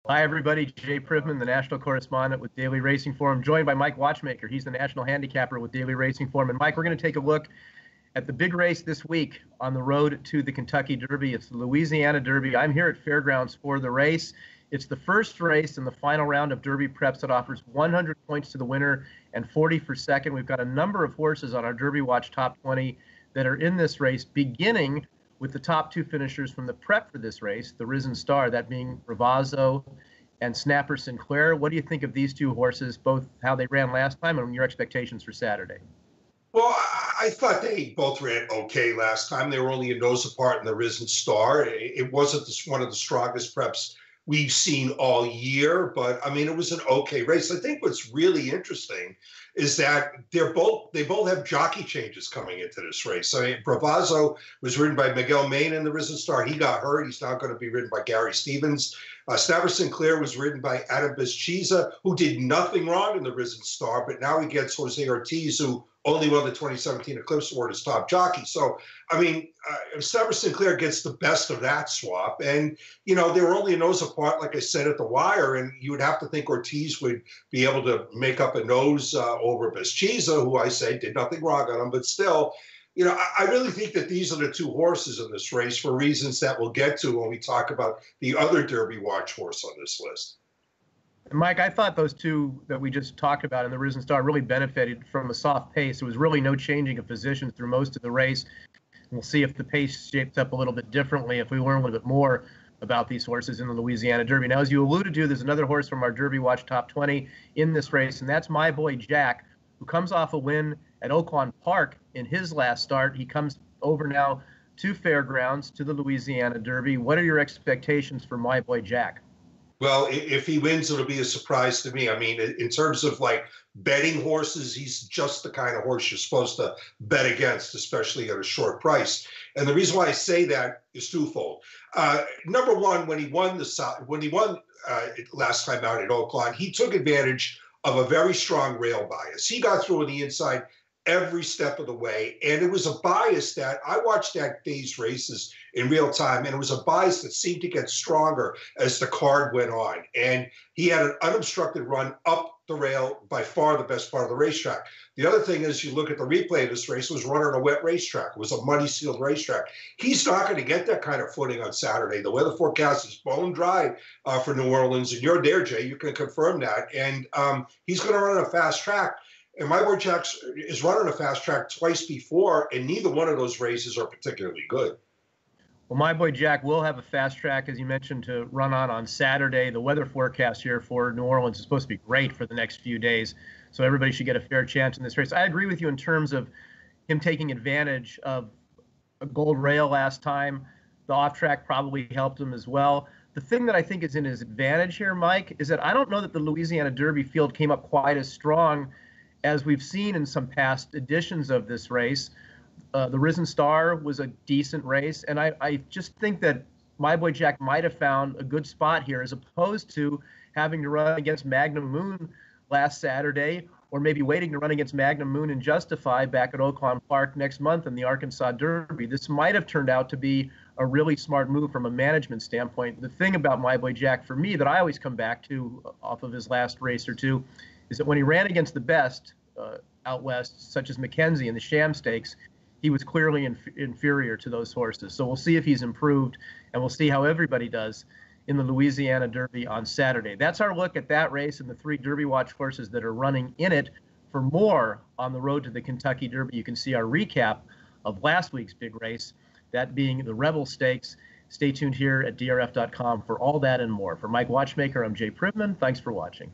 Hi, everybody. Jay Privman, the national correspondent with Daily Racing Form, joined by Mike Watchmaker. He's the national handicapper with Daily Racing Form. And Mike, we're going to take a look at the big race this week on the road to the Kentucky Derby. It's the Louisiana Derby. I'm here at Fairgrounds for the race. It's the first race in the final round of Derby preps that offers 100 points to the winner and 40 for second. We've got a number of horses on our Derby Watch Top 20 that are in this race, beginning with the top two finishers from the prep for this race, the Risen Star, that being Ravazzo and Snapper Sinclair. What do you think of these two horses, both how they ran last time and your expectations for Saturday? Well, I thought they both ran okay last time. They were only a nose apart in the Risen Star. It wasn't one of the strongest preps we've seen all year, but I mean, it was an okay race. I think what's really interesting is that they both have jockey changes coming into this race. I mean, Bravazzo was ridden by Miguel Main in the Risen Star. He got hurt. He's now going to be ridden by Gary Stevens. Snapper Sinclair was ridden by Adam Bischiza, who did nothing wrong in the Risen Star, but now he gets Jose Ortiz, who only won the 2017 Eclipse Award as top jockey. So, I mean, Snapper Sinclair gets the best of that swap. And, you know, they were only a nose apart, like I said, at the wire. And you would have to think Ortiz would be able to make up a nose over Bischiza, who I say did nothing wrong on him. But still, you know, I really think that these are the two horses in this race for reasons that we'll get to when we talk about the other Derby Watch horse on this list. Mike, I thought those two that we just talked about in the Risen Star really benefited from a soft pace. There was really no changing of positions through most of the race. We'll see if the pace shapes up a little bit differently if we learn a little bit more about these horses in the Louisiana Derby. Now, as you alluded to, there's another horse from our Derby Watch Top 20 in this race, and that's My Boy Jack, who comes off a win at Oaklawn Park in his last start. He comes over now to Fairgrounds, to the Louisiana Derby. What are your expectations for My Boy Jack? Well, if he wins, it'll be a surprise to me. I mean, in terms of like betting horses, he's just the kind of horse you're supposed to bet against, especially at a short price. And the reason why I say that is twofold. Number one, when he won last time out at Oaklawn, he took advantage of a very strong rail bias. He got through on the inside every step of the way. And it was a bias that I watched that day's races in real time, and it was a bias that seemed to get stronger as the card went on. And he had an unobstructed run up the rail, by far the best part of the racetrack. The other thing is, you look at the replay of this race, it was run on a wet racetrack. It was a muddy sealed racetrack. He's not going to get that kind of footing on Saturday. The weather forecast is bone dry for New Orleans, and you're there, Jay. You can confirm that. And he's going to run on a fast track. And My Boy Jack is running a fast track twice before, and neither one of those races are particularly good. Well, My Boy Jack will have a fast track, as you mentioned, to run on Saturday. The weather forecast here for New Orleans is supposed to be great for the next few days, so everybody should get a fair chance in this race. I agree with you in terms of him taking advantage of a gold rail last time. The off-track probably helped him as well. The thing that I think is in his advantage here, Mike, is that I don't know that the Louisiana Derby field came up quite as strong as we've seen in some past editions of this race. The Risen Star was a decent race, and I just think that My Boy Jack might have found a good spot here, as opposed to having to run against Magnum Moon last Saturday, or maybe waiting to run against Magnum Moon and Justify back at Oaklawn Park next month in the Arkansas Derby. This might have turned out to be a really smart move from a management standpoint. The thing about My Boy Jack, for me, that I always come back to off of his last race or two, is that when he ran against the best out west, such as Mackenzie in the Sham Stakes, he was clearly inferior to those horses. So we'll see if he's improved, and we'll see how everybody does in the Louisiana Derby on Saturday. That's our look at that race and the three Derby Watch horses that are running in it. For more on the road to the Kentucky Derby, you can see our recap of last week's big race, that being the Rebel Stakes. Stay tuned here at drf.com for all that and more. For Mike Watchmaker, I'm Jay Privman. Thanks for watching.